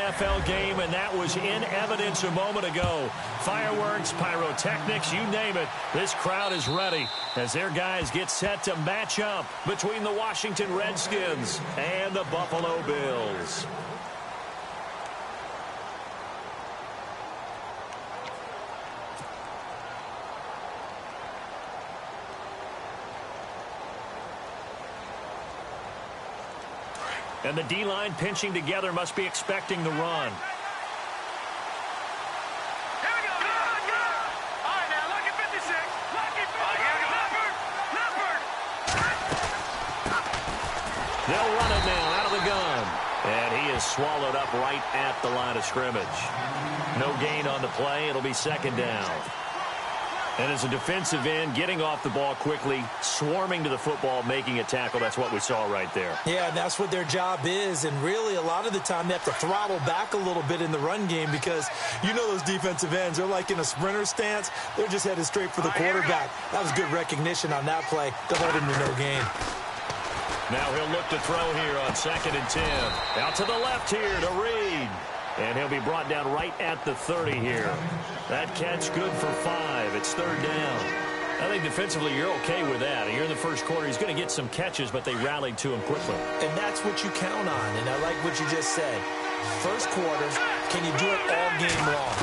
NFL game, and that was in evidence a moment ago. Fireworks, pyrotechnics, you name it. This crowd is ready as their guys get set to match up between the Washington Redskins and the Buffalo Bills. And the D-line pinching together must be expecting the run. Here we go. Good. All right, now, lucky 56. Lucky 56. Here we go. Leopard. They'll run it now out of the gun. And he is swallowed up right at the line of scrimmage. No gain on the play. It'll be second down. And as a defensive end, getting off the ball quickly, swarming to the football, making a tackle, that's what we saw right there. Yeah, and that's what their job is. And really, a lot of the time, they have to throttle back a little bit in the run game because you know those defensive ends, they're like in a sprinter stance. They're just headed straight for the quarterback. That was good recognition on that play to hold him to no gain. Now he'll look to throw here on 2nd and 10. Out to the left here to Reed. And he'll be brought down right at the 30 here. That catch good for 5. It's 3rd down. I think defensively you're okay with that. Here in the first quarter, he's going to get some catches, but they rallied to him quickly. And that's what you count on. And I like what you just said. First quarter, can you do it all game long?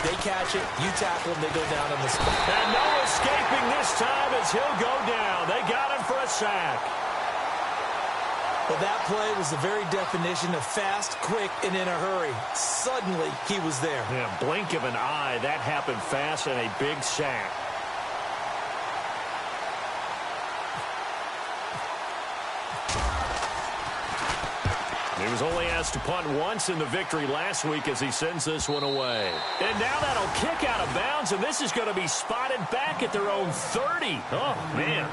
They catch it, you tackle them, they go down on the spot. And no escaping this time as he'll go down. They got him for a sack. Well, that play was the very definition of fast, quick, and in a hurry. Suddenly, he was there. Yeah, blink of an eye. That happened fast and a big sack. He was only asked to punt once in the victory last week as he sends this one away. And now that'll kick out of bounds, and this is going to be spotted back at their own 30. Oh, man.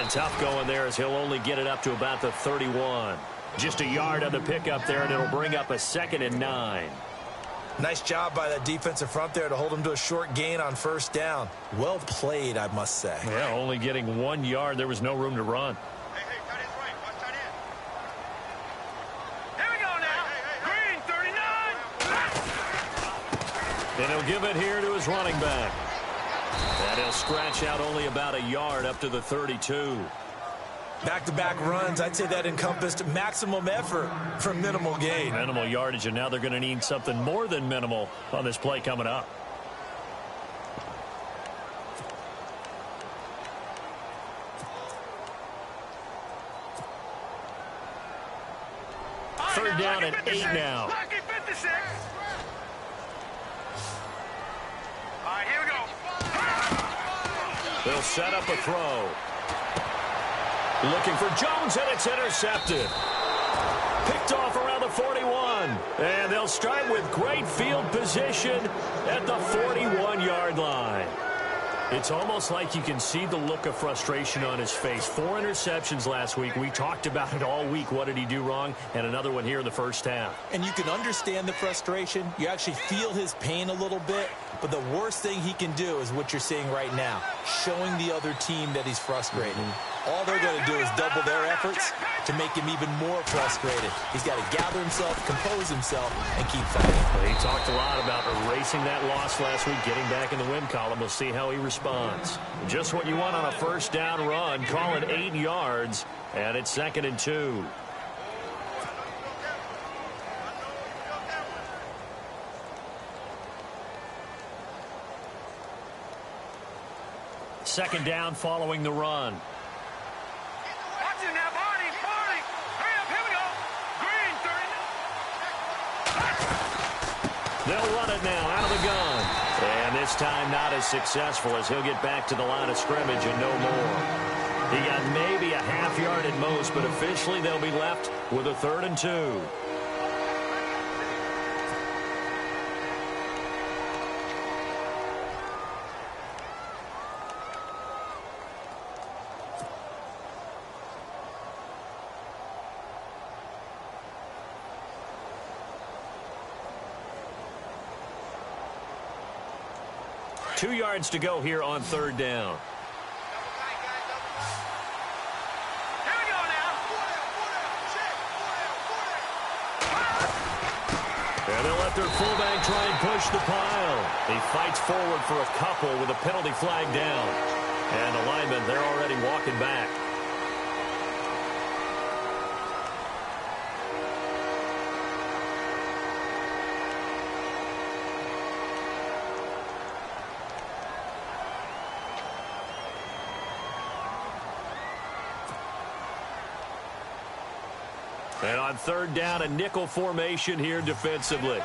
Tough going there as he'll only get it up to about the 31. Just a yard on the pickup there, and it'll bring up a 2nd and 9. Nice job by that defensive front there to hold him to a short gain on 1st down. Well played, I must say. Yeah, only getting 1 yard. There was no room to run. Hey, tight end's right. Watch tight end. Here we go now. Green, 39. And he'll give it here to his running back. And he'll scratch out only about a yard up to the 32. Back-to-back runs, I'd say that encompassed maximum effort for minimal gain. Minimal yardage, and now they're going to need something more than minimal on this play coming up. Third down and 8 now. Lucky 56. All right, here we go. They'll set up a throw. Looking for Jones, and it's intercepted. Picked off around the 41. And they'll start with great field position at the 41-yard line. It's almost like you can see the look of frustration on his face. 4 interceptions last week. We talked about it all week. What did he do wrong? And another one here in the first half. And you can understand the frustration. You actually feel his pain a little bit. But the worst thing he can do is what you're seeing right now, showing the other team that he's frustrated. All they're going to do is double their efforts to make him even more frustrated. He's got to gather himself, compose himself, and keep fighting. Well, he talked a lot about erasing that loss last week, getting back in the win column. We'll see how he responds. Just what you want on a first down run. Call it 8 yards, and it's 2nd and 2. Second down following the run. Watch it now, Barney. Hurry up, here we go. Green, 39. They'll run it now out of the gun. And this time not as successful as he'll get back to the line of scrimmage and no more. He got maybe a half yard at most, but officially they'll be left with a 3rd and 2. 2 yards to go here on 3rd down. Here we go now. And they'll let their fullback try and push the pile. He fights forward for a couple with a penalty flag down. And the linemen, they're already walking back. And on 3rd down, a nickel formation here defensively.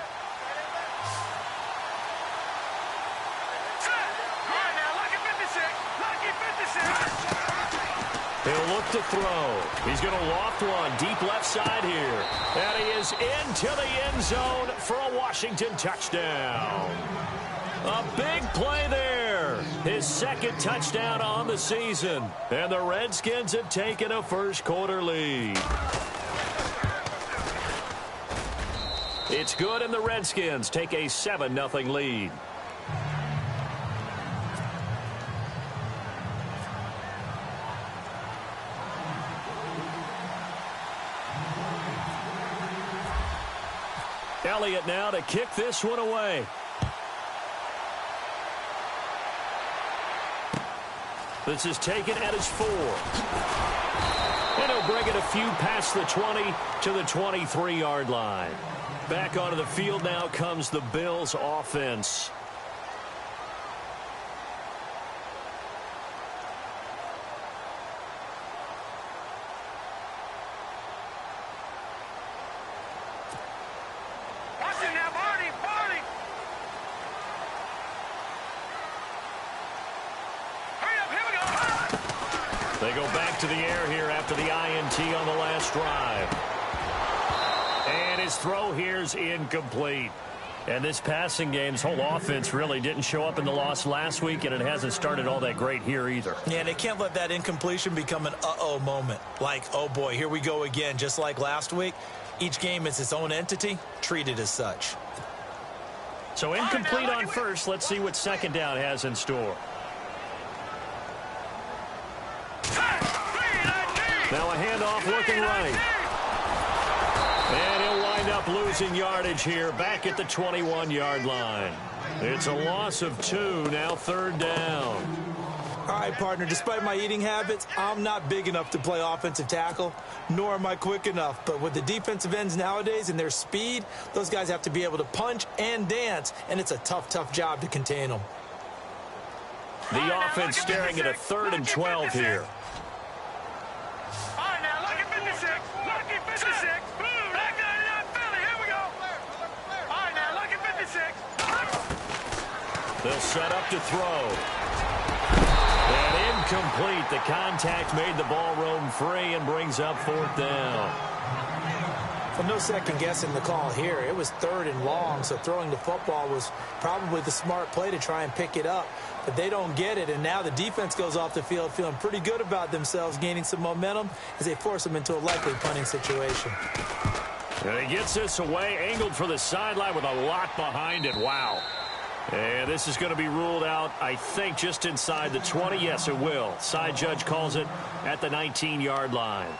He'll look to throw. He's going to loft one deep left side here. And he is into the end zone for a Washington touchdown. A big play there. His 2nd touchdown on the season. And the Redskins have taken a first-quarter lead. It's good, and the Redskins take a 7-0 lead. Elliott now to kick this one away. This is taken at his 4. And he'll bring it a few past the 20 to the 23-yard line. Back onto the field now comes the Bills offense. Watch it now, Barney. Hurry up, here we go. They go back to the air here after the INT on the last drive. And his throw here's incomplete. And this passing game's whole offense really didn't show up in the loss last week, and it hasn't started all that great here either. Yeah, and they can't let that incompletion become an uh-oh moment. Like, oh boy, here we go again. Just like last week, each game is its own entity, treated as such. So incomplete on first. Let's see what 2nd down has in store. Now a handoff looking right. And he'll wind up losing yardage here back at the 21-yard line. It's a loss of 2, now 3rd down. All right, partner, despite my eating habits, I'm not big enough to play offensive tackle, nor am I quick enough. But with the defensive ends nowadays and their speed, those guys have to be able to punch and dance, and it's a tough, tough job to contain them. The offense staring at a 3rd and 12 here. All right, now, lucky 56. Lucky 56. Back on Philly. Here we go. All right, now, lucky 56. They'll set up to throw. And incomplete. The contact made the ball roam free and brings up 4th down. Well, no second guessing the call here. It was 3rd and long, so throwing the football was probably the smart play to try and pick it up. But they don't get it, and now the defense goes off the field feeling pretty good about themselves, gaining some momentum as they force them into a likely punting situation. And he gets this away, angled for the sideline with a lot behind it. Wow. And this is going to be ruled out, I think, just inside the 20. Yes, it will. Side judge calls it at the 19-yard line.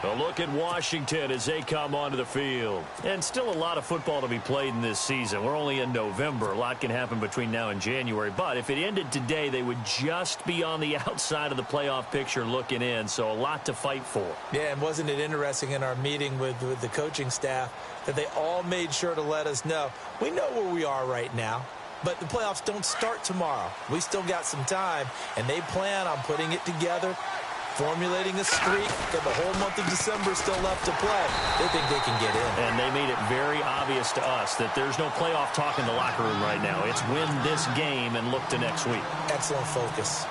A look at Washington as they come onto the field. And still a lot of football to be played in this season. We're only in November. A lot can happen between now and January. But if it ended today, they would just be on the outside of the playoff picture looking in. So a lot to fight for. Yeah, and wasn't it interesting in our meeting with the coaching staff that they all made sure to let us know, we know where we are right now, but the playoffs don't start tomorrow. We still got some time, and they plan on putting it together, formulating a streak, got the whole month of December still left to play. They think they can get in. And they made it very obvious to us that there's no playoff talk in the locker room right now. It's win this game and look to next week. Excellent focus.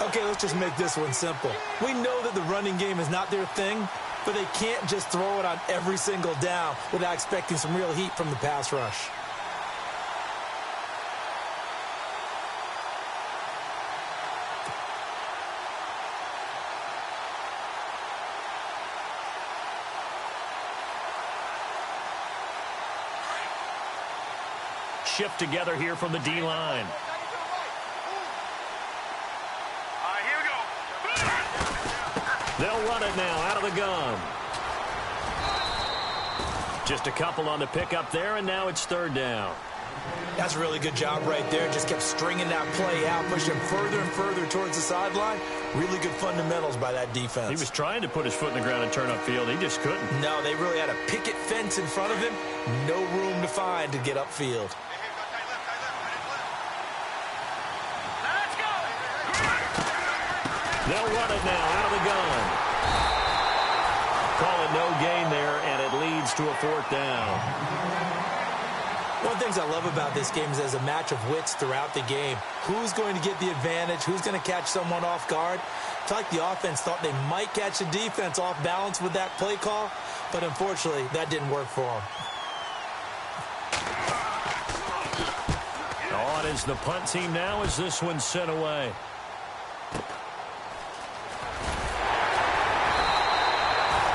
Okay, let's just make this one simple. We know that the running game is not their thing, but they can't just throw it on every single down without expecting some real heat from the pass rush. Shift together here from the D-line. They'll run it now out of the gun. Just a couple on the pickup there, and now it's third down. That's a really good job right there. Just kept stringing that play out, pushing further and further towards the sideline. Really good fundamentals by that defense. He was trying to put his foot in the ground and turn upfield. He just couldn't. No, they really had a picket fence in front of him. No room to find to get upfield. Let's go. They'll run it now out of the gun. Call it no gain there, and it leads to a fourth down. One of the things I love about this game is there's a match of wits throughout the game. Who's going to get the advantage? Who's going to catch someone off guard? I feel like the offense thought they might catch the defense off balance with that play call, but unfortunately, that didn't work for them. On is the punt team now as this one's sent away.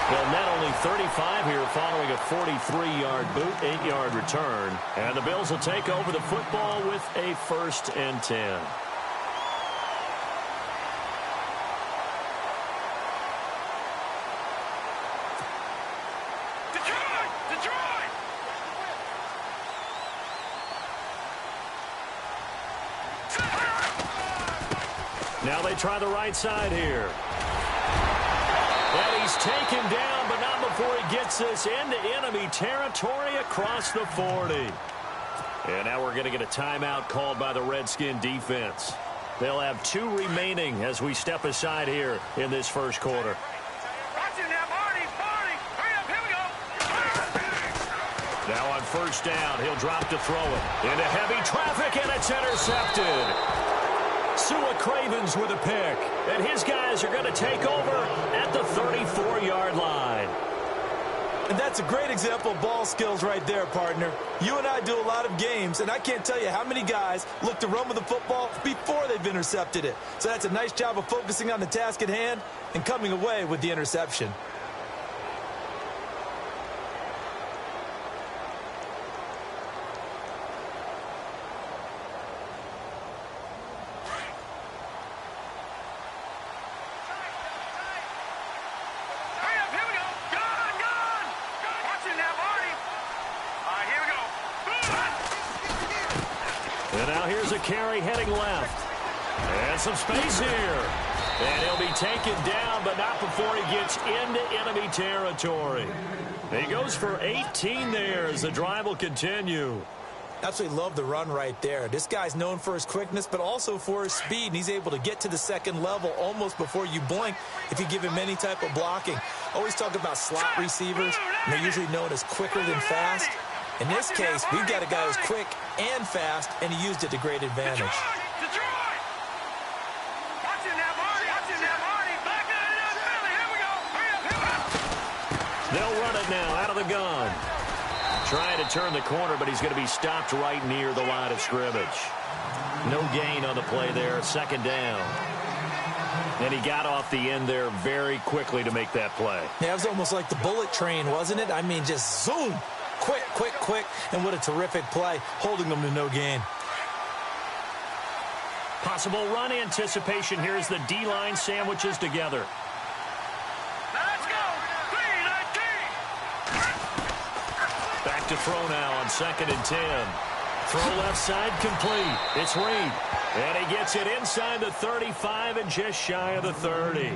They'll net only 35 here following a 43-yard boot, 8-yard return. And the Bills will take over the football with a 1st and 10. Detroit! Now they try the right side here. And he's taken down, but not before he gets this into enemy territory across the 40. And now we're going to get a timeout called by the Redskin defense. They'll have 2 remaining as we step aside here in this first quarter. Watch it now, Marty! Hurry up, here we go! Now on first down, he'll drop to throw it. Into heavy traffic, and it's intercepted. Sua Cravens with a pick, and his guys are going to take over at the 34-yard line. And that's a great example of ball skills right there, partner. You and I do a lot of games, and I can't tell you how many guys look to run with the football before they've intercepted it. So that's a nice job of focusing on the task at hand and coming away with the interception. And now here's a carry heading left. And some space here. And he'll be taken down, but not before he gets into enemy territory. He goes for 18 there as the drive will continue. Absolutely love the run right there. This guy's known for his quickness, but also for his speed. And he's able to get to the second level almost before you blink if you give him any type of blocking. Always talk about slot receivers, and they're usually known as quicker than fast. In this case, we've got a guy who's quick and fast, and he used it to great advantage. Detroit! Watch it now, Marty! Watch it now, Marty! Back it up, Philly! Here we go! Hurry up! They'll run it now out of the gun. Trying to turn the corner, but he's going to be stopped right near the line of scrimmage. No gain on the play there, second down. And he got off the end there very quickly to make that play. Yeah, it was almost like the bullet train, wasn't it? I mean, just zoom. Quick, quick, quick. And what a terrific play, holding them to no gain. Possible run anticipation here as the D-line sandwiches together. Let's go! 3-19! Back to throw now on 2nd and 10. Throw left side complete. It's Reed. And he gets it inside the 35 and just shy of the 30.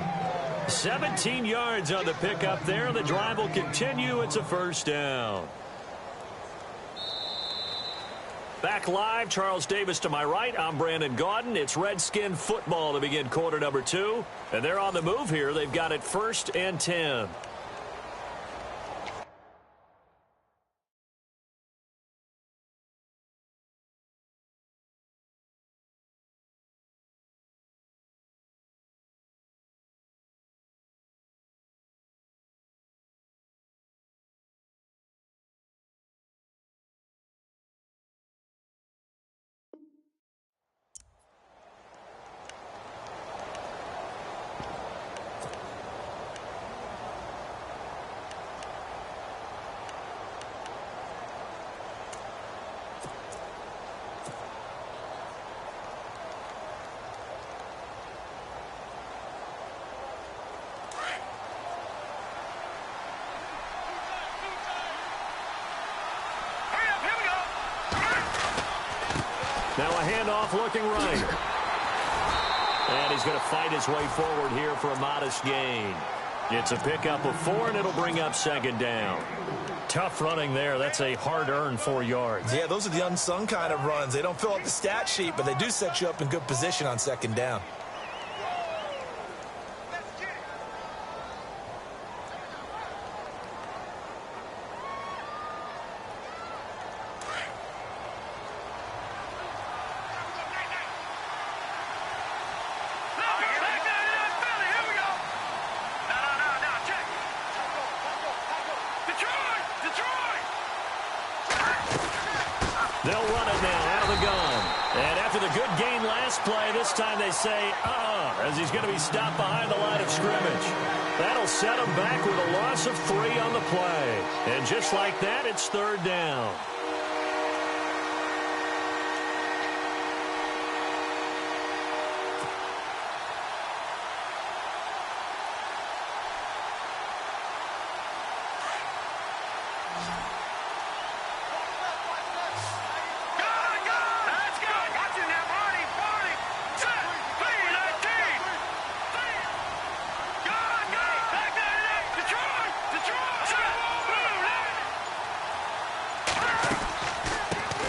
17 yards on the pickup there. The drive will continue. It's a first down. Back live, Charles Davis to my right. I'm Brandon Gaudin. It's Redskin football to begin quarter number 2. And they're on the move here. They've got it 1st and 10. off looking right. And he's going to fight his way forward here for a modest gain. It's a pickup of 4, and it'll bring up second down. Tough running there. That's a hard-earned 4 yards. Yeah, those are the unsung kind of runs. They don't fill out the stat sheet, but they do set you up in good position on second down. They'll run it now out of the gun. And after the good gain last play, this time they say, as he's going to be stopped behind the line of scrimmage. That'll set him back with a loss of 3 on the play. And just like that, it's third down.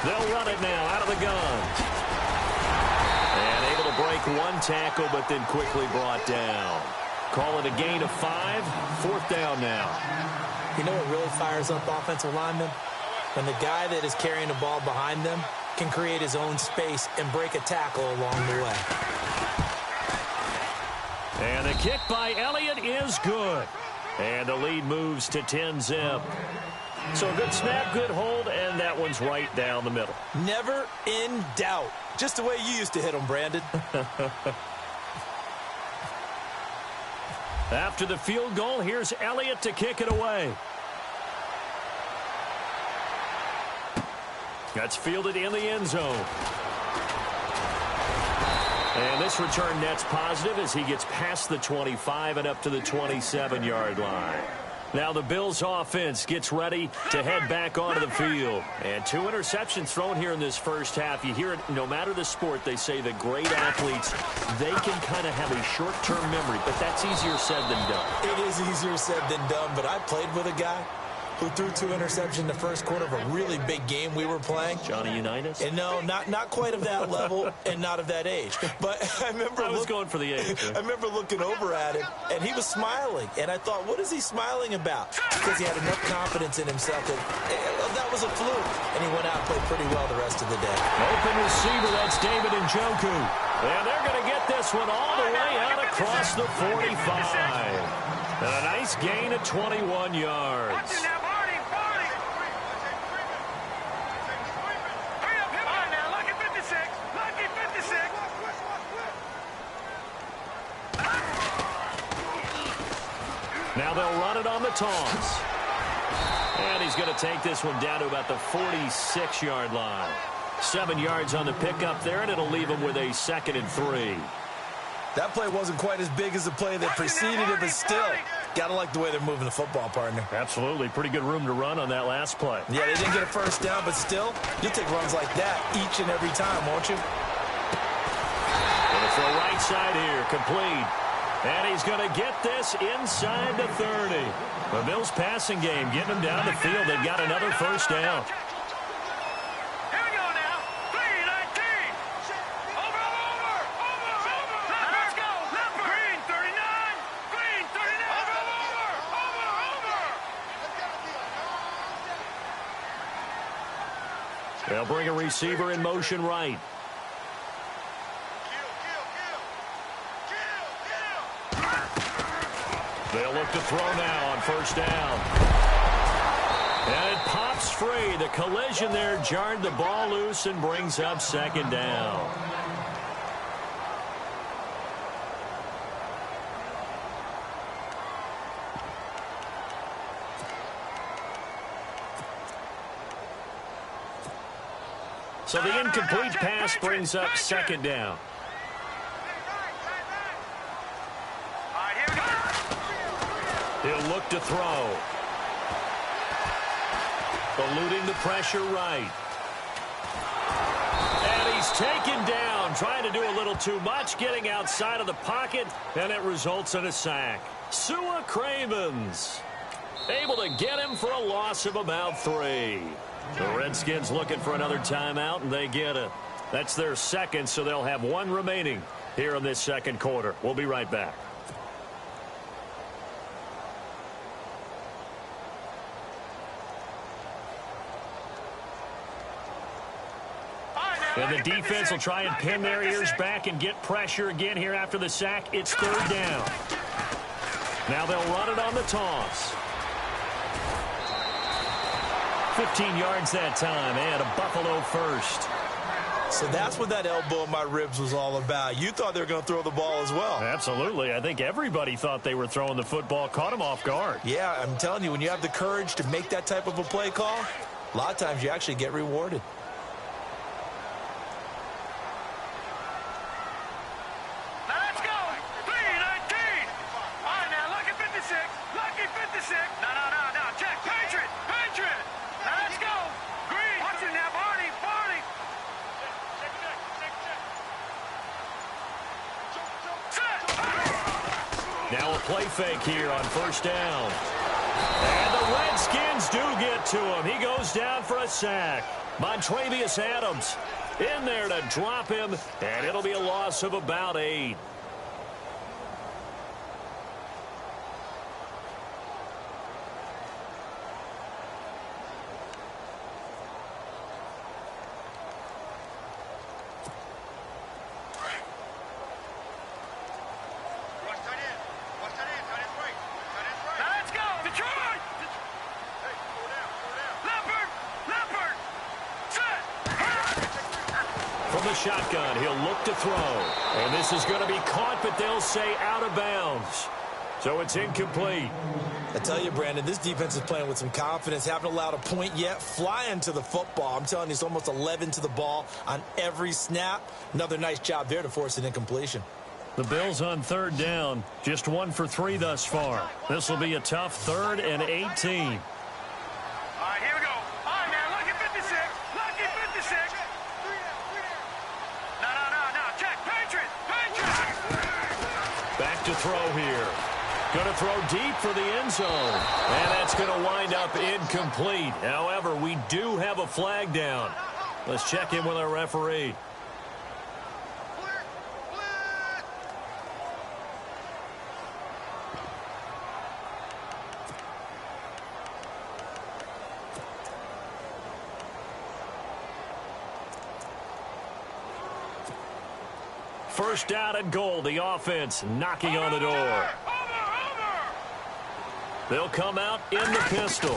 They'll run it now out of the gun. And able to break 1 tackle, but then quickly brought down. Call it a gain of 5. Fourth down now. You know what really fires up offensive linemen? When the guy that is carrying the ball behind them can create his own space and break a tackle along the way. And the kick by Elliott is good. And the lead moves to 10-zip. So a good snap, good hold, and that one's right down the middle. Never in doubt. Just the way you used to hit them, Brandon. After the field goal, here's Elliott to kick it away. That's fielded in the end zone. And this return net's positive as he gets past the 25 and up to the 27-yard line. Now the Bills offense gets ready to head back onto the field. And 2 interceptions thrown here in this first half. You hear it, no matter the sport, they say that great athletes, they can kind of have a short-term memory, but that's easier said than done. It is easier said than done, but I played with a guy who threw 2 interceptions in the first quarter of a really big game we were playing. Johnny Unitas? And no, not quite of that level and not of that age. But I was going for the age. I remember looking over at him, and he was smiling. And I thought, what is he smiling about? Because he had enough confidence in himself that that was a fluke. And he went out and played pretty well the rest of the day. Open receiver, that's David Njoku. And they're going to get this one all the way out across the 45. And a nice gain of 21 yards. Now they'll run it on the toss. And he's going to take this one down to about the 46-yard line. 7 yards on the pickup there, and it'll leave him with a 2nd and 3. That play wasn't quite as big as the play that preceded it, but still, got to like the way they're moving the football, partner. Absolutely. Pretty good room to run on that last play. Yeah, they didn't get a first down, but still, you'll take runs like that each and every time, won't you? Going to throw right side here, complete. And he's going to get this inside the 30. The Bills passing game getting them down the field. They've got another first down. Here we go now. 3-19. Over. Let's go. Left. Green 39. Green 39. Over. They'll bring a receiver in motion right. They'll look to throw now on first down. And it pops free. The collision there jarred the ball loose and brings up second down. So the incomplete pass brings up second down. He'll look to throw. Eluding the pressure right. And he He's taken down, trying to do a little too much, getting outside of the pocket, and it results in a sack. Sua Cravens able to get him for a loss of about 3. The Redskins looking for another timeout, and they get it. That's their second, so they'll have 1 remaining here in this second quarter. We'll be right back. And the defense will try and pin their ears back and get pressure again here after the sack. It's 3rd down. Now they'll run it on the toss. 15 yards that time, and a Buffalo first. So that's what that elbow in my ribs was all about. You thought they were going to throw the ball as well. Absolutely. I think everybody thought they were throwing the football, caught him off guard. Yeah, I'm telling you, when you have the courage to make that type of a play call, a lot of times you actually get rewarded. Now a play fake here on 1st down. And the Redskins do get to him. He goes down for a sack. Montravius Adams in there to drop him, and it'll be a loss of about 8. Shotgun, he'll look to throw, and this is going to be caught, but they'll say out of bounds, so it's incomplete. I tell you, Brandon, this defense is playing with some confidence. Haven't allowed a point yet. Flying to the football. I'm telling you, it's almost 11 to the ball on every snap. Another nice job there to force an incompletion. The Bills on 3rd down, just 1 for 3 thus far. This will be a tough 3rd and 18. All right, here we go. All right, now, look at 56. Look at 56. Back to throw here. Going to throw deep for the end zone. And that's going to wind up incomplete. However, we do have a flag down. Let's check in with our referee. First down and goal. The offense knocking on the door. They'll come out in the pistol.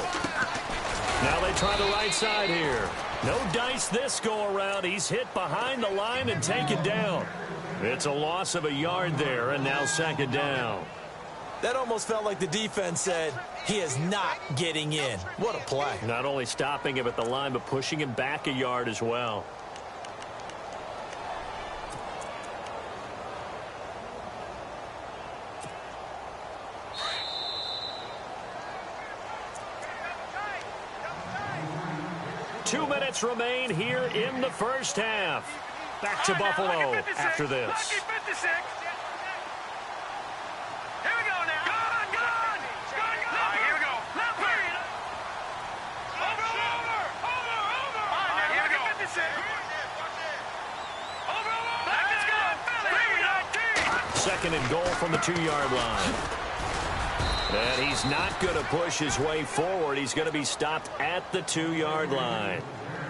Now they try the right side here. No dice this go-around. He's hit behind the line and taken down. It's a loss of a yard there, and now 2nd down. That almost felt like the defense said, he is not getting in. What a play. Not only stopping him at the line, but pushing him back a yard as well. Remain here in the first half. Back to Buffalo after this. Here we go now. Gone. Here we go. Over. All right, here we go. 56. Let's go. 2nd and goal from the 2-yard line. And he's not going to push his way forward. He's going to be stopped at the 2-yard line.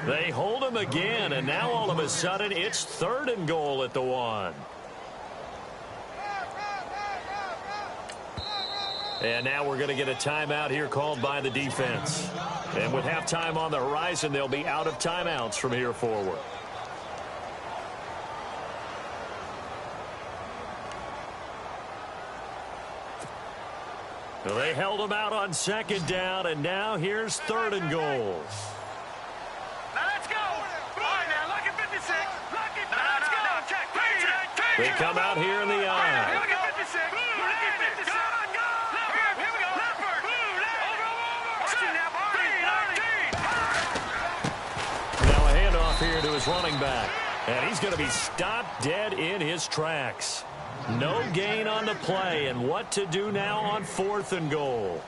They hold him again, and now all of a sudden it's 3rd and goal at the 1. And now we're going to get a timeout here called by the defense. And with halftime on the horizon, they'll be out of timeouts from here forward. Well, they held him out on 2nd down, and now here's 3rd and goal. They come out here in the eye. Now a handoff here to his running back. And he's going to be stopped dead in his tracks. No gain on the play, and what to do now on 4th and goal.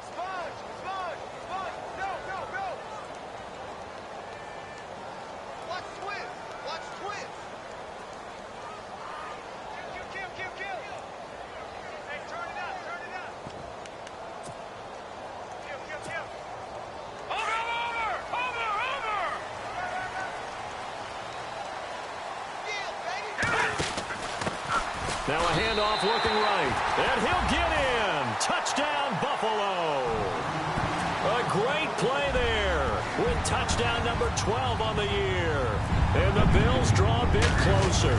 Now a handoff looking right, and he'll get in. Touchdown, Buffalo. A great play there with touchdown number 12 on the year. And the Bills draw a bit closer.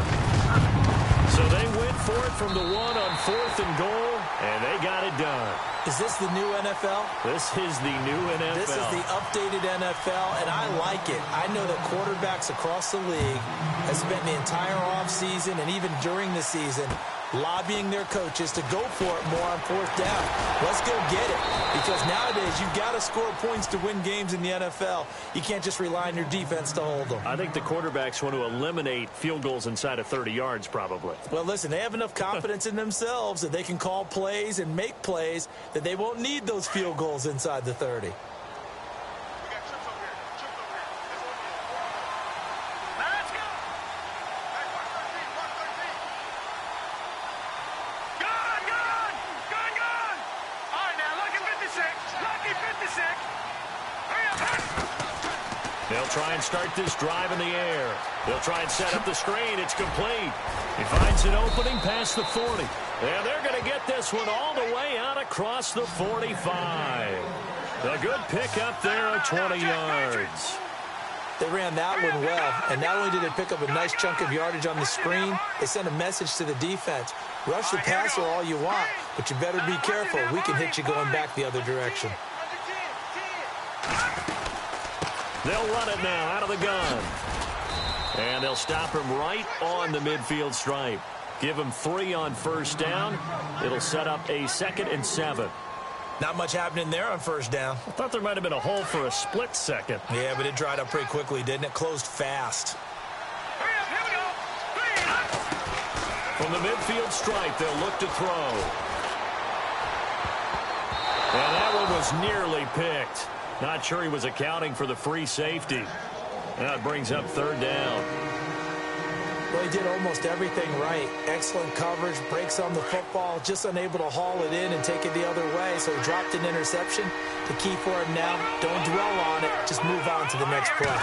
So they went for it from the 1 on 4th and goal, and they got it done. Is this the new NFL? This is the new NFL. This is the updated NFL, and I like it. I know that quarterbacks across the league have spent the entire offseason and even during the season lobbying their coaches to go for it more on 4th down. Let's go get it. Because nowadays, you've got to score points to win games in the NFL. You can't just rely on your defense to hold them. I think the quarterbacks want to eliminate field goals inside of 30 yards, probably. Well, listen, they have enough confidence in themselves that they can call plays and make plays that they won't need those field goals inside the 30. They'll try and start this drive in the air. They'll try and set up the screen. It's complete. He finds an opening past the 40. And they're going to get this one all the way out across the 45. A good pickup there of 20 yards. They ran that one well, and not only did they pick up a nice chunk of yardage on the screen, they sent a message to the defense. Rush the passer all you want, but you better be careful. We can hit you going back the other direction. They'll run it now out of the gun. And they'll stop him right on the midfield stripe. Give him 3 on 1st down. It'll set up a 2nd and 7. Not much happening there on 1st down. I thought there might have been a hole for a split second. Yeah, but it dried up pretty quickly, didn't it? Closed fast. From the midfield stripe, they'll look to throw. And that one was nearly picked. Not sure he was accounting for the free safety. That brings up 3rd down. Well, he did almost everything right. Excellent coverage, breaks on the football, just unable to haul it in and take it the other way. So he dropped an interception. The key for him now, don't dwell on it. Just move on to the next play.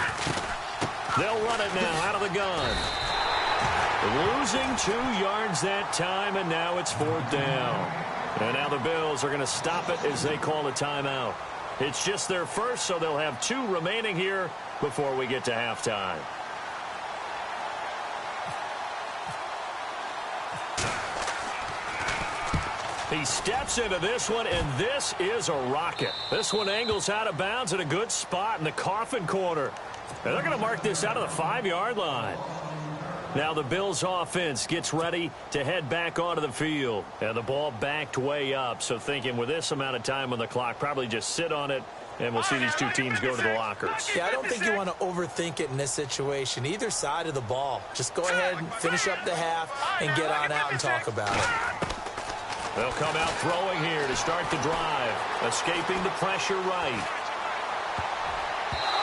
They'll run it now out of the gun. Losing 2 yards that time, and now it's 4th down. And now the Bills are going to stop it as they call a timeout. It's just their first, so they'll have 2 remaining here before we get to halftime. He steps into this one, and this is a rocket. This one angles out of bounds at a good spot in the coffin corner. And they're going to mark this out of the 5-yard line. Now the Bills offense gets ready to head back onto the field. And the ball backed way up, so thinking with this amount of time on the clock, probably just sit on it, and we'll see these 2 teams go to the lockers. Yeah, I don't think you want to overthink it in this situation. Either side of the ball. Just go ahead and finish up the half and get on out and talk about it. They'll come out throwing here to start the drive. Escaping the pressure right.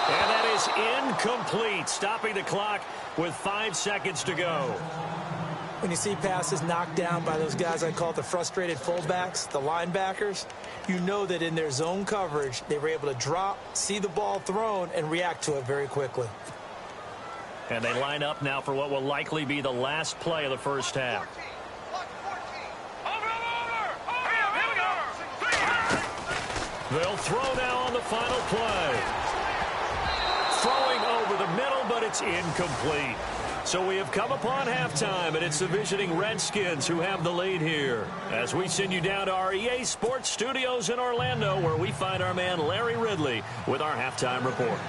And that is incomplete. Stopping the clock with 5 seconds to go. When you see passes knocked down by those guys I call the frustrated fullbacks, the linebackers, you know that in their zone coverage, they were able to drop, see the ball thrown, and react to it very quickly. And they line up now for what will likely be the last play of the first half. They'll throw now on the final play. Throwing over the middle, but it's incomplete. So we have come upon halftime, and it's the visiting Redskins who have the lead here. As we send you down to our EA Sports Studios in Orlando, where we find our man Larry Ridley with our halftime report.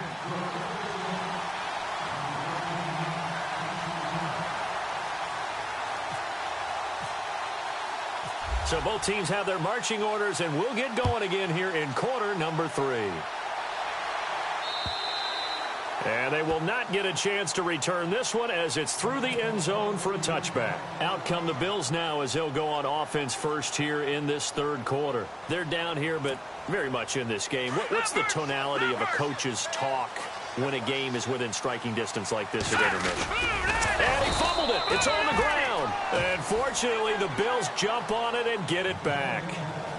So both teams have their marching orders, and we'll get going again here in quarter number 3. And they will not get a chance to return this one as it's through the end zone for a touchback. Out come the Bills now as they'll go on offense first here in this third quarter. They're down here, but very much in this game. What's the tonality of a coach's talk when a game is within striking distance like this at intermission? And he fumbled it. It's on the ground. And fortunately, the Bills jump on it and get it back.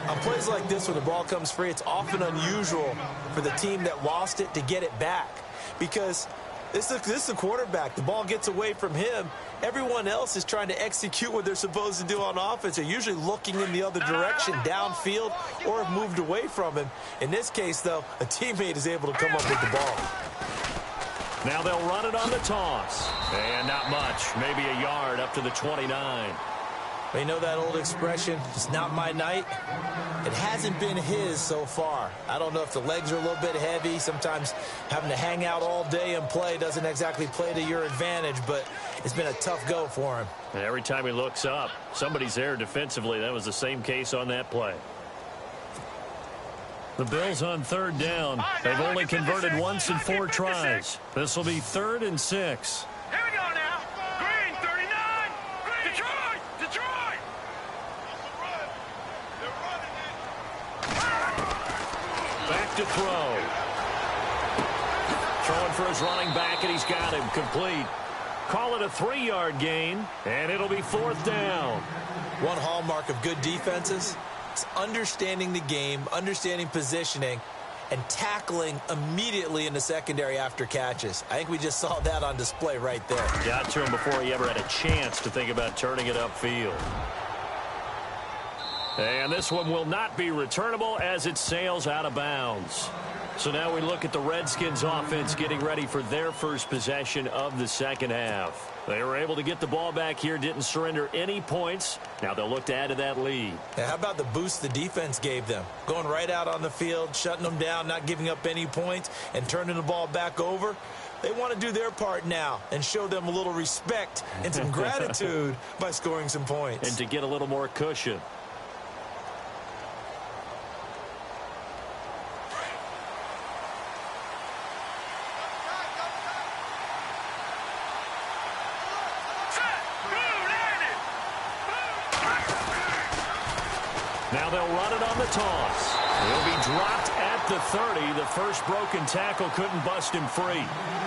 On plays like this, when the ball comes free, it's often unusual for the team that lost it to get it back. Because this is the quarterback. The ball gets away from him. Everyone else is trying to execute what they're supposed to do on offense. They're usually looking in the other direction, downfield, or have moved away from him. In this case, though, a teammate is able to come up with the ball. Now they'll run it on the toss. And not much. Maybe a yard up to the 29. You know that old expression, it's not my night? It hasn't been his so far. I don't know if the legs are a little bit heavy. Sometimes having to hang out all day and play doesn't exactly play to your advantage, but it's been a tough go for him. And every time he looks up, somebody's there defensively. That was the same case on that play. The Bills on third down. They've only converted once in 4 tries. This will be 3rd and 6. Here we go now. Green, 39. Detroit. Detroit. Back to throw. Throwing for his running back, and he's got him complete. Call it a 3-yard gain, and it'll be 4th down. One hallmark of good defenses is understanding the game, understanding positioning, and tackling immediately in the secondary after catches. I think we just saw that on display right there. Got to him before he ever had a chance to think about turning it upfield. And this one will not be returnable as it sails out of bounds. So now we look at the Redskins offense getting ready for their first possession of the second half. They were able to get the ball back here, didn't surrender any points. Now they'll look to add to that lead. Now, how about the boost the defense gave them? Going right out on the field, shutting them down, not giving up any points, and turning the ball back over. They want to do their part now and show them a little respect and some gratitude by scoring some points. And to get a little more cushion. Now they'll run it on the toss. He'll be dropped at the 30. The first broken tackle couldn't bust him free.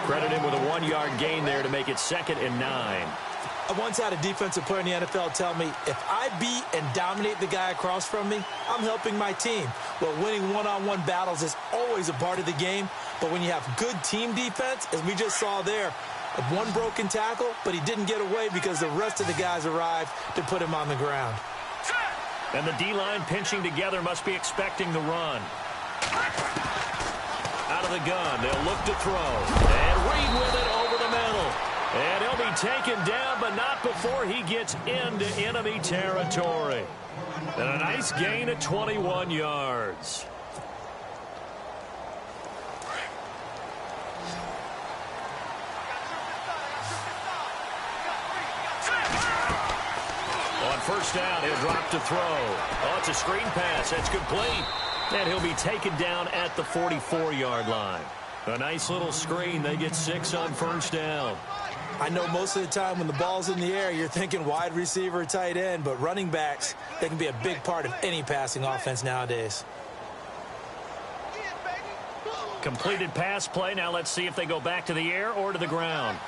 Credit him with a 1-yard gain there to make it 2nd and 9. I once had a defensive player in the NFL tell me, if I beat and dominate the guy across from me, I'm helping my team. Well, winning one-on-one battles is always a part of the game, but when you have good team defense, as we just saw there, one broken tackle, but he didn't get away because the rest of the guys arrived to put him on the ground. And the D-line pinching together must be expecting the run. Out of the gun, they'll look to throw. And Reed with it over the middle. And he'll be taken down, but not before he gets into enemy territory. And a nice gain of 21 yards. On first down, he'll drop to throw. Oh, it's a screen pass. That's complete. And he'll be taken down at the 44-yard line. A nice little screen. They get 6 on first down. I know most of the time when the ball's in the air, you're thinking wide receiver, tight end, but running backs, they can be a big part of any passing offense nowadays. Completed pass play. Now let's see if they go back to the air or to the ground.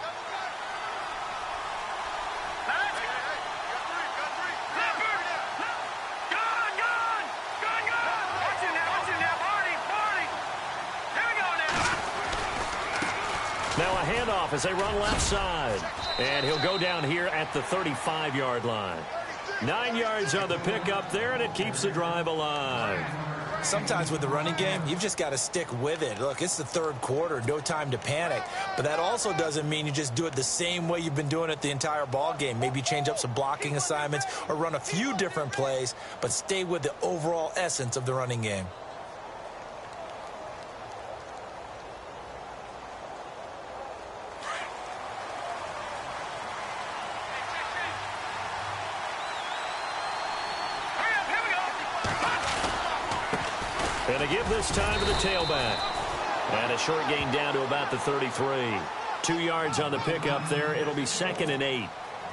Now a handoff as they run left side. And he'll go down here at the 35-yard line. 9 yards on the pickup there, and it keeps the drive alive. Sometimes with the running game, you've just got to stick with it. Look, it's the third quarter, no time to panic. But that also doesn't mean you just do it the same way you've been doing it the entire ball game. Maybe change up some blocking assignments or run a few different plays, but stay with the overall essence of the running game. And to give this time to the tailback. And a short gain down to about the 33. 2 yards on the pickup there. It'll be 2nd and 8.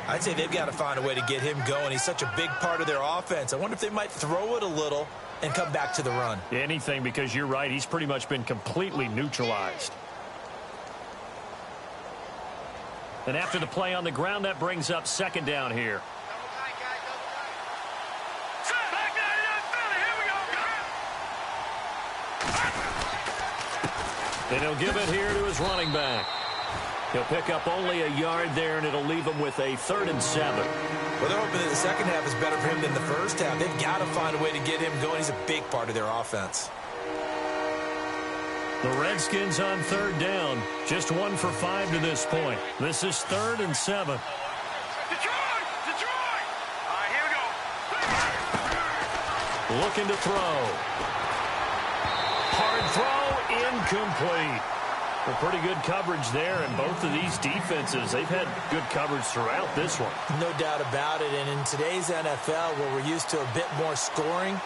I'd say they've got to find a way to get him going. He's such a big part of their offense. I wonder if they might throw it a little and come back to the run. Anything, because you're right. He's pretty much been completely neutralized. And after the play on the ground, that brings up 2nd down here. And he'll give it here to his running back. He'll pick up only a yard there, and it'll leave him with a 3rd and 7. Well, they're hoping that the second half is better for him than the first half. They've got to find a way to get him going. He's a big part of their offense. The Redskins on 3rd down. Just 1 for 5 to this point. This is 3rd and 7. Detroit! Detroit! All right, here we go. Looking to throw. Hard throw, incomplete. Well, pretty good coverage there, and both of these defenses, they've had good coverage throughout this one. No doubt about it, and in today's NFL, where we're used to a bit more scoring,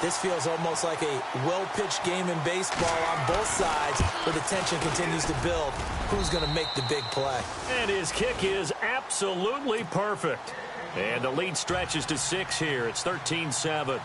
this feels almost like a well-pitched game in baseball on both sides, where the tension continues to build. Who's going to make the big play? And his kick is absolutely perfect. And the lead stretches to 6 here. It's 13-7.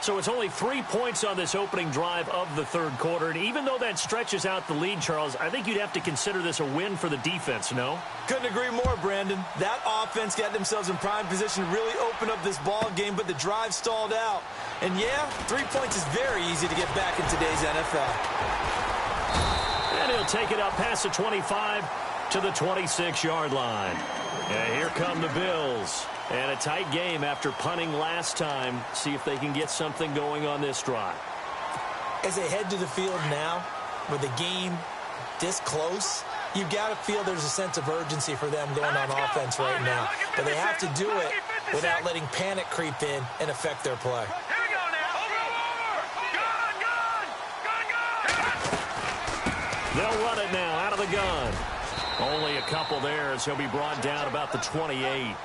So it's only 3 points on this opening drive of the 3rd quarter. And even though that stretches out the lead, Charles, I think you'd have to consider this a win for the defense, no? Couldn't agree more, Brandon. That offense got themselves in prime position to really open up this ball game, but the drive stalled out. And yeah, 3 points is very easy to get back in today's NFL. And he'll take it up past the 25 to the 26-yard line. And here come the Bills. And a tight game after punting last time. See if they can get something going on this drive. As they head to the field now, with the game this close, you've got to feel there's a sense of urgency for them going on offense right now. But they have to do it without letting panic creep in and affect their play. Here we go now. Gun! They'll run it now out of the gun. Only a couple there as he'll be brought down about the 28.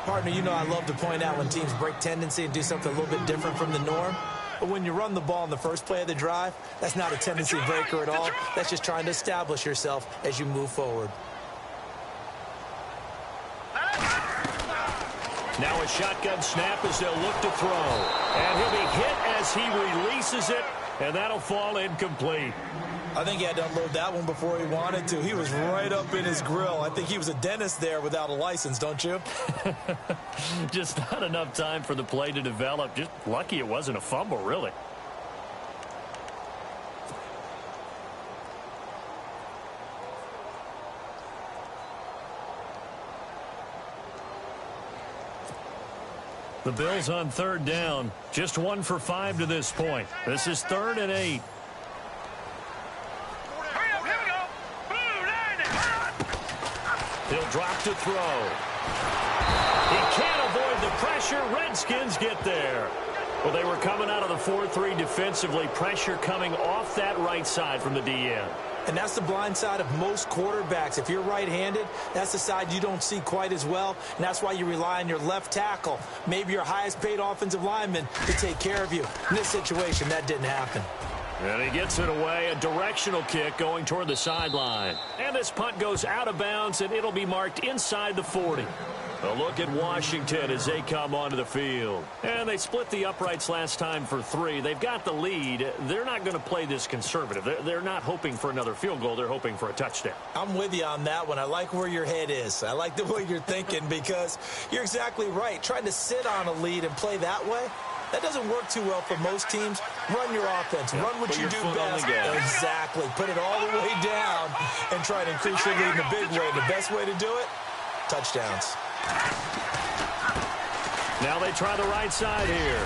Partner, you know I love to point out when teams break tendency and do something a little bit different from the norm. But when you run the ball in the first play of the drive, that's not a tendency breaker at all. That's just trying to establish yourself as you move forward. Now a shotgun snap as they'll look to throw. And he'll be hit as he releases it, and that'll fall incomplete. I think he had to unload that one before he wanted to. He was right up in his grill. I think he was a dentist there without a license, don't you? Just not enough time for the play to develop. Just lucky it wasn't a fumble, really. The Bills on 3rd down. Just 1 for 5 to this point. This is 3rd and 8. He'll drop to throw. He can't avoid the pressure. Redskins get there. Well, they were coming out of the 4-3 defensively. Pressure coming off that right side from the DN. And that's the blind side of most quarterbacks. If you're right-handed, that's the side you don't see quite as well. And that's why you rely on your left tackle, maybe your highest-paid offensive lineman, to take care of you. In this situation, that didn't happen. And he gets it away, a directional kick going toward the sideline. And this punt goes out of bounds, and it'll be marked inside the 40. A look at Washington as they come onto the field. And they split the uprights last time for 3. They've got the lead. They're not going to play this conservative. They're not hoping for another field goal. They're hoping for a touchdown. I'm with you on that one. I like where your head is. I like the way you're thinking because you're exactly right. Trying to sit on a lead and play that way, that doesn't work too well for most teams. Run your offense. Run what you do best. Exactly. Put it all the way down and try to increase your lead in a big way. The best way to do it, touchdowns. Now they try the right side here.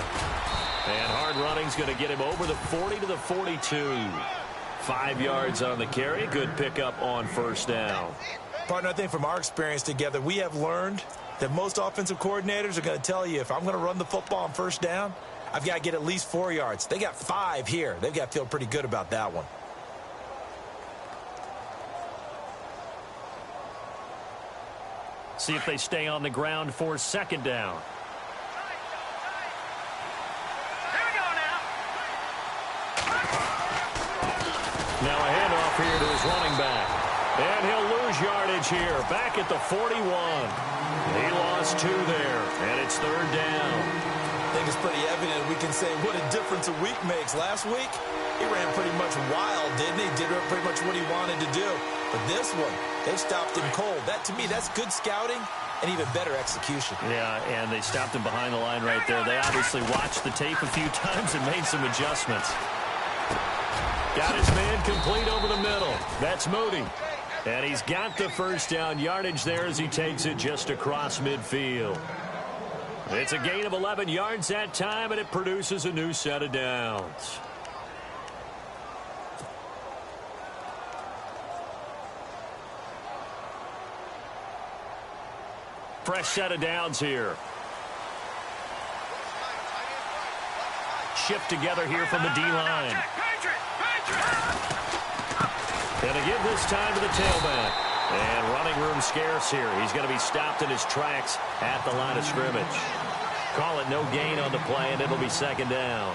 And hard running's going to get him over the 40 to the 42. 5 yards on the carry. Good pickup on 1st down. Partner, I think from our experience together, we have learned that most offensive coordinators are going to tell you if I'm going to run the football on 1st down, I've got to get at least 4 yards. They got 5 here. They've got to feel pretty good about that one. See if they stay on the ground for 2nd down. Now here to his running back. And he'll lose yardage here, back at the 41. He lost 2 there, and it's third down. I think it's pretty evident we can say what a difference a week makes. Last week, he ran pretty much wild, didn't he? Did pretty much what he wanted to do. But this one, they stopped him cold. That, to me, that's good scouting and even better execution. Yeah, and they stopped him behind the line right there. They obviously watched the tape a few times and made some adjustments. Got his man complete over the middle. That's Moody. And he's got the first down yardage there as he takes it just across midfield. It's a gain of 11 yards that time, and it produces a new set of downs. Fresh set of downs here. Shift together here from the D-line. And to give this time to the tailback. And running room scarce here. He's going to be stopped in his tracks at the line of scrimmage. Call it no gain on the play, and it'll be second down.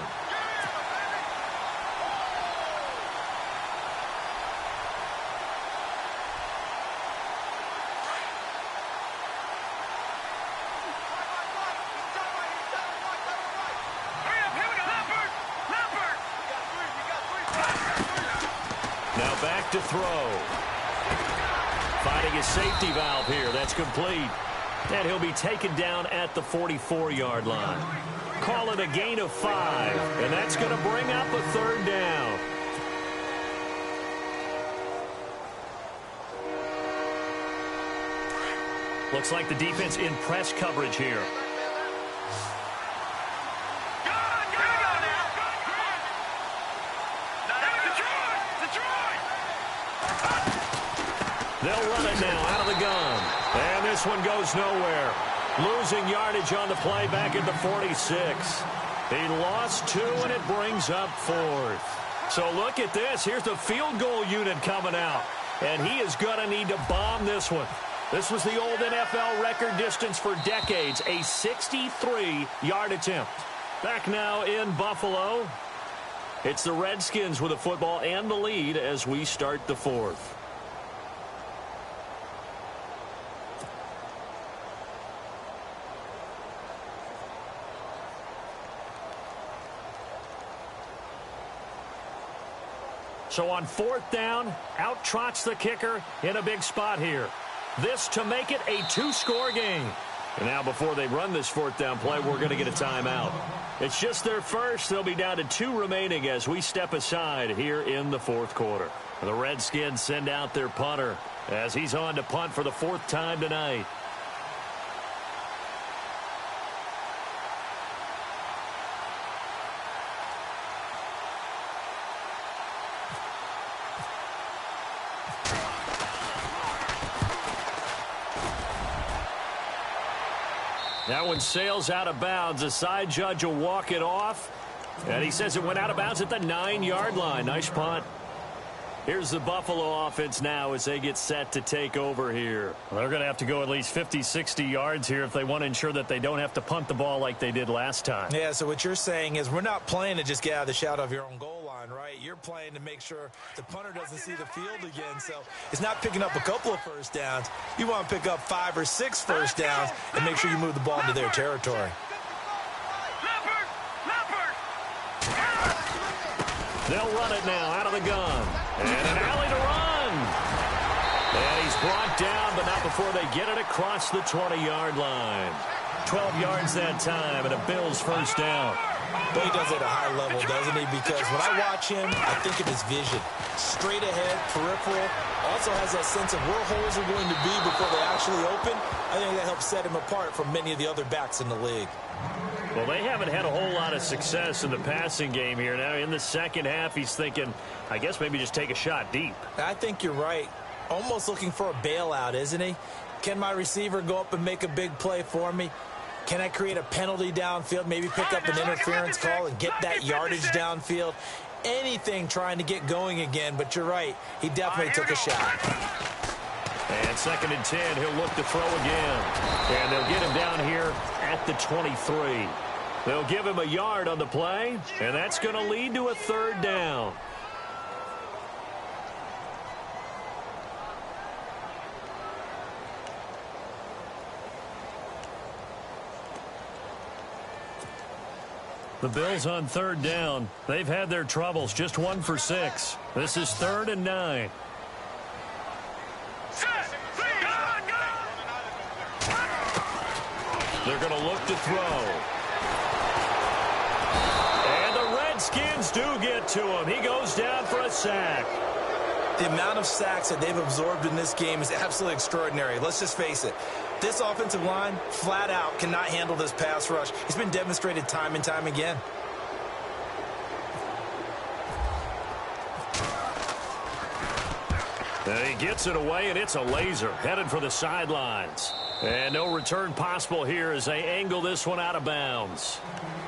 Now back to throw. Finding his safety valve here. That's complete. And he'll be taken down at the 44-yard line. Call it a gain of 5. And that's going to bring up a third down. Looks like the defense in press coverage here. They'll run it now out of the gun. And this one goes nowhere. Losing yardage on the play back at the 46. He lost 2, and it brings up 4th. So look at this. Here's the field goal unit coming out. And he is going to need to bomb this one. This was the old NFL record distance for decades, a 63-yard attempt. Back now in Buffalo. It's the Redskins with the football and the lead as we start the 4th. So on 4th down, out trots the kicker in a big spot here. This to make it a 2-score game. And now before they run this 4th down play, we're going to get a timeout. It's just their first. They'll be down to 2 remaining as we step aside here in the 4th quarter. The Redskins send out their punter as he's on to punt for the 4th time tonight. That one sails out of bounds. The side judge will walk it off. And he says it went out of bounds at the 9-yard line. Nice punt. Here's the Buffalo offense now as they get set to take over here. Well, they're going to have to go at least 50, 60 yards here if they want to ensure that they don't have to punt the ball like they did last time. Yeah, so what you're saying is we're not playing to just get out of the shadow of your own goal line, right? You're playing to make sure the punter doesn't see the field again. So it's not picking up a couple of first downs. You want to pick up 5 or 6 first downs and make sure you move the ball into their territory. They'll run it now out of the gun. And an alley to run. And he's brought down, but not before they get it across the 20-yard line. 12 yards that time, and a Bills first down. But he does it at a high level, doesn't he? Because when I watch him, I think of his vision. Straight ahead, peripheral. Also has that sense of where holes are going to be before they actually open. I think that helps set him apart from many of the other backs in the league. Well, they haven't had a whole lot of success in the passing game here. Now, in the second half, he's thinking, I guess maybe just take a shot deep. I think you're right. Almost looking for a bailout, isn't he? Can my receiver go up and make a big play for me? Can I create a penalty downfield, maybe pick up an interference call and get that yardage downfield? Anything trying to get going again, but you're right. He definitely took a shot. And 2nd and 10, he'll look to throw again. And they'll get him down here at the 23. They'll give him a yard on the play, and that's going to lead to a 3rd down. The Bills on third down. They've had their troubles, just 1 for 6. This is 3rd and 9. They're going to look to throw. And the Redskins do get to him. He goes down for a sack. The amount of sacks that they've absorbed in this game is absolutely extraordinary. Let's just face it. This offensive line, flat out, cannot handle this pass rush. It's been demonstrated time and time again. And he gets it away, and it's a laser headed for the sidelines. And no return possible here as they angle this one out of bounds.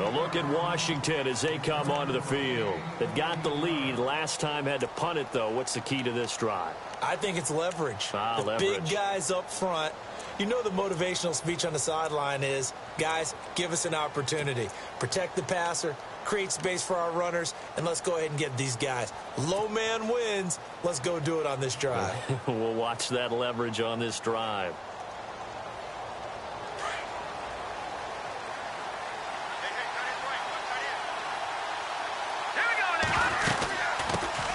A look at Washington as they come onto the field. They've got the lead. Last time had to punt it, though. What's the key to this drive? I think it's leverage. The leverage. Big guys up front. You know the motivational speech on the sideline is, guys, give us an opportunity. Protect the passer, create space for our runners, and let's go ahead and get these guys. Low man wins. Let's go do it on this drive. We'll watch that leverage on this drive.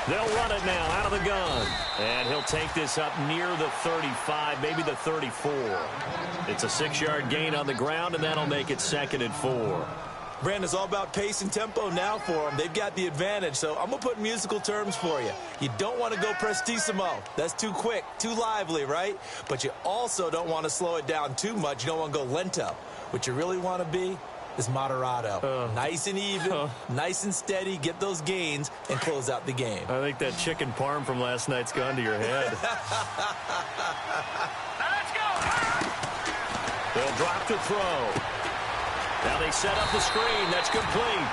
They'll run it now out of the gun. And he'll take this up near the 35, maybe the 34. It's a 6-yard gain on the ground, and that'll make it 2nd and 4. Brandon, it's all about pace and tempo now for them. They've got the advantage, so I'm going to put musical terms for you. You don't want to go prestissimo. That's too quick, too lively, right? But you also don't want to slow it down too much. You don't want to go lento. What you really want to be is moderato. Nice and even, nice and steady, get those gains, and close out the game. I think that chicken parm from last night's gone to your head. Let's go! They'll drop to throw. Now they set up the screen. That's complete.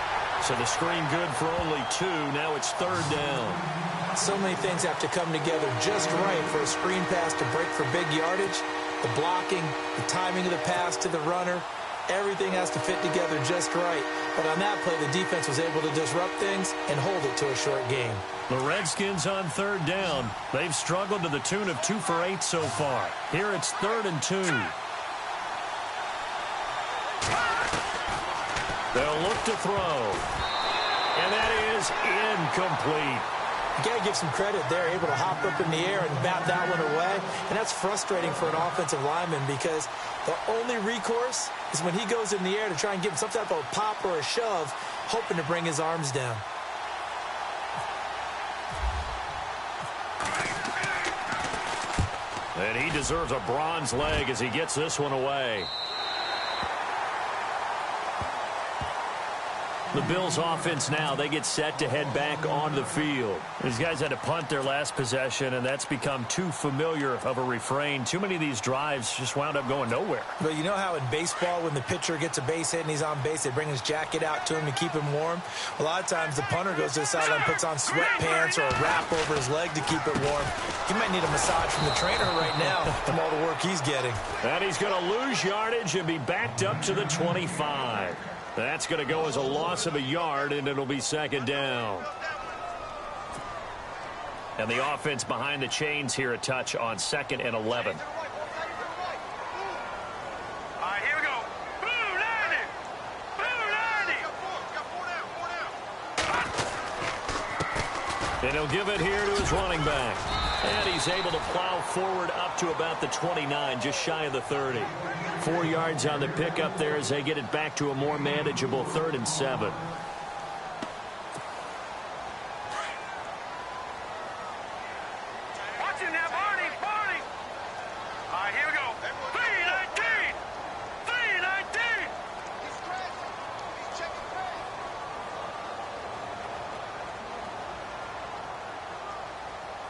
So the screen good for only 2. Now it's 3rd down. So many things have to come together just right for a screen pass to break for big yardage. The blocking, the timing of the pass to the runner, everything has to fit together just right. But on that play, the defense was able to disrupt things and hold it to a short game. The Redskins on 3rd down. They've struggled to the tune of 2 for 8 so far. Here it's 3rd and 2. They'll look to throw. And that is incomplete. You got to give some credit there, able to hop up in the air and bat that one away. And that's frustrating for an offensive lineman because the only recourse is when he goes in the air to try and give him some type of a pop or a shove, hoping to bring his arms down. And he deserves a bronze leg as he gets this one away. The Bills offense now, they get set to head back onto the field. These guys had to punt their last possession, and that's become too familiar of a refrain. Too many of these drives just wound up going nowhere. But you know how in baseball, when the pitcher gets a base hit and he's on base, they bring his jacket out to him to keep him warm? A lot of times the punter goes to the sideline, puts on sweatpants or a wrap over his leg to keep it warm. He might need a massage from the trainer right now from all the work he's getting. And he's going to lose yardage and be backed up to the 25. That's going to go as a loss of a yard, and it'll be 2nd down. And the offense behind the chains here a touch on 2nd and 11. All right, here we go. Blue 90! Blue 90! And he'll give it here to his running back. And he's able to plow forward up to about the 29, just shy of the 30. 4 yards on the pickup there as they get it back to a more manageable 3rd and 7. Watch it now, Barney! Barney! All right, here we go. 319! 319!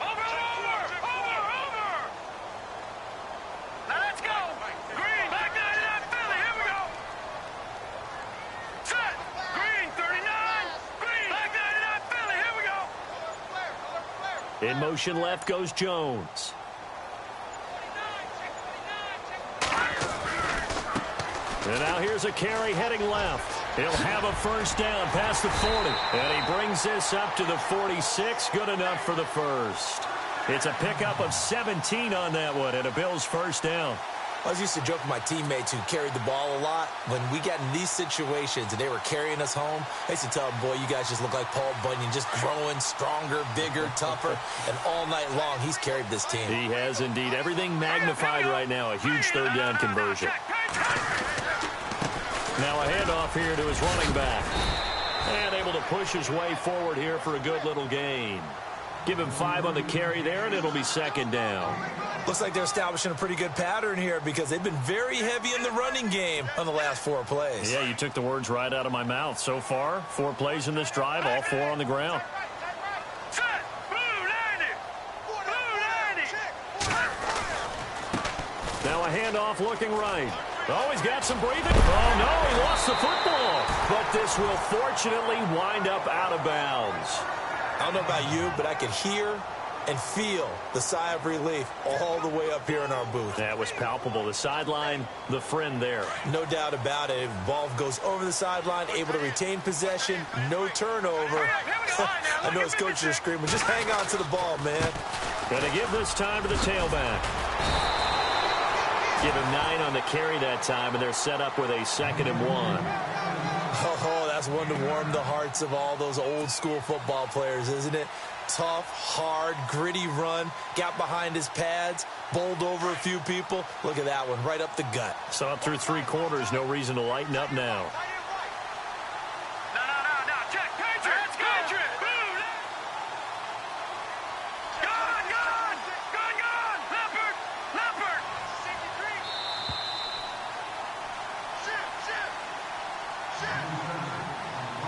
Over! Now let's go! Green, back 99, Philly, here we go! Set! Green, 39! Green, back 99, Philly, here we go! In motion left goes Jones. And now here's a carry heading left. He'll have a 1st down past the 40. And he brings this up to the 46. Good enough for the 1st. It's a pickup of 17 on that one and a Bills 1st down. I was used to joke with my teammates who carried the ball a lot. When we got in these situations and they were carrying us home, I used to tell them, boy, you guys just look like Paul Bunyan, just growing stronger, bigger, tougher. And all night long, he's carried this team. He has indeed. Everything magnified right now. A huge third down conversion. Now a handoff here to his running back. And able to push his way forward here for a good little gain. Give him 5 on the carry there, and it'll be second down. Looks like they're establishing a pretty good pattern here because they've been very heavy in the running game on the last 4 plays. Yeah, you took the words right out of my mouth. So far, 4 plays in this drive, all 4 on the ground. Now a handoff looking right. Oh, he's got some breathing. Oh, no, he lost the football. But this will fortunately wind up out of bounds. I don't know about you, but I could hear and feel the sigh of relief all the way up here in our booth. That was palpable. The sideline, the friend there. No doubt about it. If the ball goes over the sideline, able to retain possession, no turnover. I know his coaches are screaming, just hang on to the ball, man. Going to give this time to the tailback. Give him 9 on the carry that time, and they're set up with a 2nd and 1. Oh, that's one to warm the hearts of all those old school football players, isn't it? Tough, hard, gritty run, got behind his pads, bowled over a few people. Look at that one, right up the gut. Saw it through 3 quarters, no reason to lighten up now.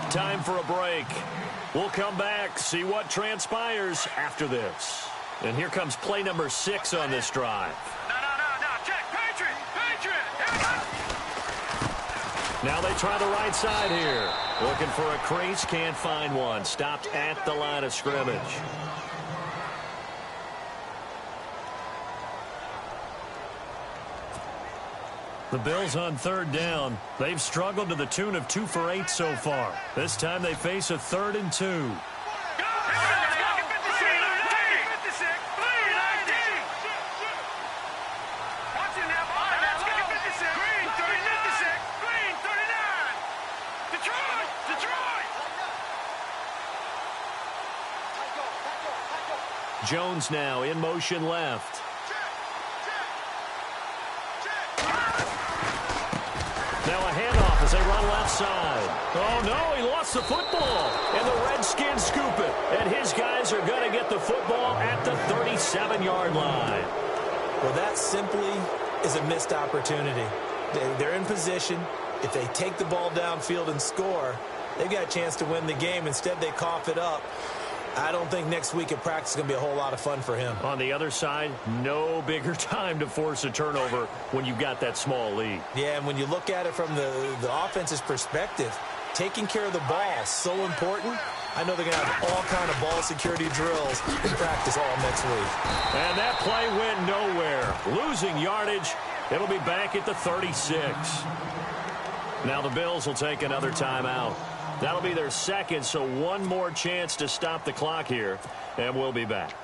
Time for a break. We'll come back, see what transpires after this. And here comes play number 6 on this drive. Check, Patriot. Now they try the right side here. Looking for a crease, can't find one. Stopped at the line of scrimmage. The Bills on 3rd down. They've struggled to the tune of 2 for 8 so far. This time they face a 3rd and 2. Jones now in motion left. Now a handoff as they run left side. Oh, no, he lost the football. And the Redskins scoop it. And his guys are going to get the football at the 37-yard line. Well, that simply is a missed opportunity. They're in position. If they take the ball downfield and score, they've got a chance to win the game. Instead, they cough it up. I don't think next week at practice is going to be a whole lot of fun for him. On the other side, no bigger time to force a turnover when you've got that small lead. Yeah, and when you look at it from the offense's perspective, taking care of the ball is so important. I know they're going to have all kind of ball security drills in practice all next week. And that play went nowhere. Losing yardage. It'll be back at the 36. Now the Bills will take another timeout. That'll be their 2nd, so one more chance to stop the clock here, and we'll be back.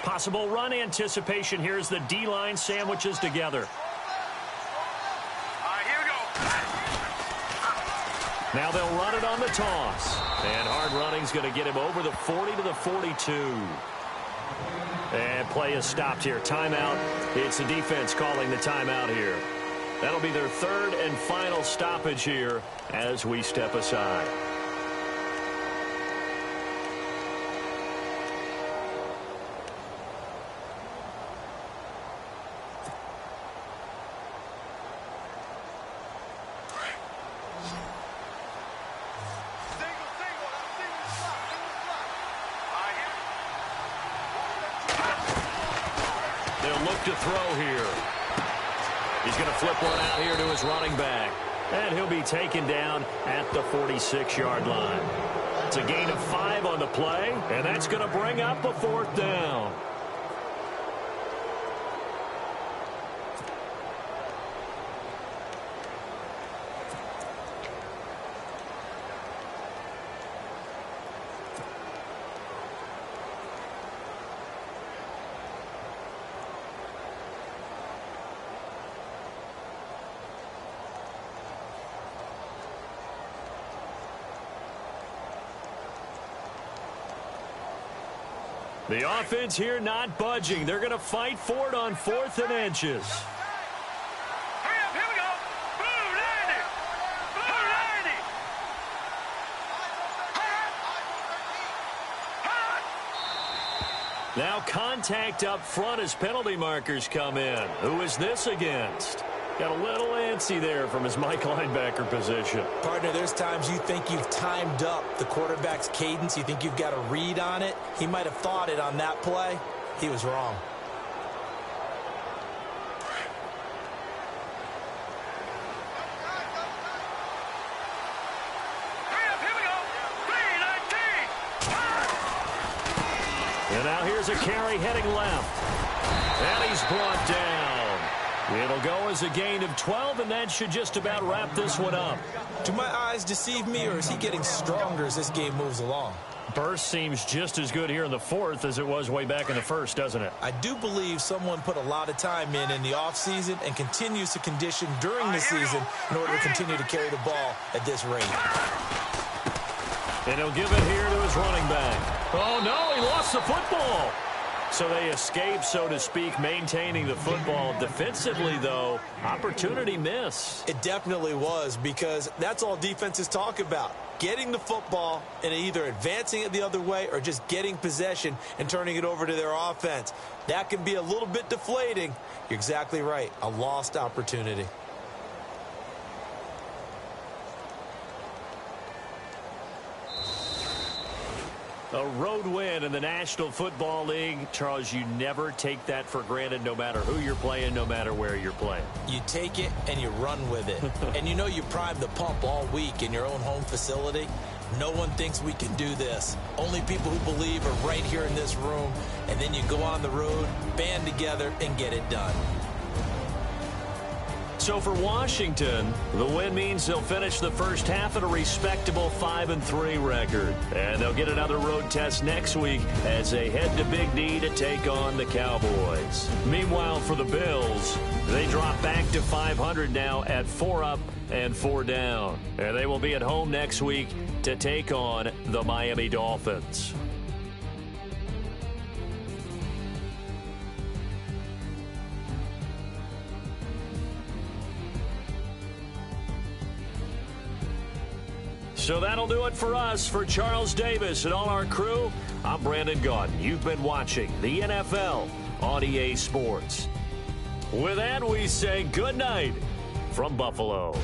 Possible run anticipation here as the D-line sandwiches together. All right, here we go. Now they'll run it on the toss. And hard running's going to get him over the 40 to the 42. And play is stopped here. Timeout. It's the defense calling the timeout here. That'll be their 3rd and final stoppage here as we step aside. To throw here. He's going to flip one out here to his running back. And he'll be taken down at the 46-yard line. It's a gain of 5 on the play, and that's going to bring up a 4th down. The offense here not budging. They're going to fight for it on 4th and inches. Hurry up, here we go. Blue 90. Blue 90. Now contact up front as penalty markers come in. Who is this against? Got a little antsy there from his Mike linebacker position. Partner, there's times you think you've timed up the quarterback's cadence. You think you've got a read on it. He might have thought it on that play. He was wrong. Hurry up, here we go. 319. And now here's a carry heading left. And he's brought down. It'll go as a gain of 12, and that should just about wrap this one up. Do my eyes deceive me, or is he getting stronger as this game moves along? Burst seems just as good here in the 4th as it was way back in the 1st, doesn't it? I do believe someone put a lot of time in the offseason and continues to condition during the season in order to continue to carry the ball at this rate. And he'll give it here to his running back. Oh, no, he lost the football. So they escape, so to speak, maintaining the football. Defensively, though, opportunity miss. It definitely was, because that's all defenses talk about. Getting the football and either advancing it the other way or just getting possession and turning it over to their offense. That can be a little bit deflating. You're exactly right. A lost opportunity. A road win in the National Football League. Charles, you never take that for granted, no matter who you're playing, no matter where you're playing. You take it and you run with it. And you know you primed the pump all week in your own home facility. No one thinks we can do this. Only people who believe are right here in this room. And then you go on the road, band together, and get it done. So for Washington, the win means they'll finish the first half at a respectable 5-3 record. And they'll get another road test next week as they head to Big D to take on the Cowboys. Meanwhile, for the Bills, they drop back to 500 now at 4 up and 4 down. And they will be at home next week to take on the Miami Dolphins. So that'll do it for us. For Charles Davis and all our crew, I'm Brandon Gaudin. You've been watching the NFL on EA Sports. With that, we say good night from Buffalo.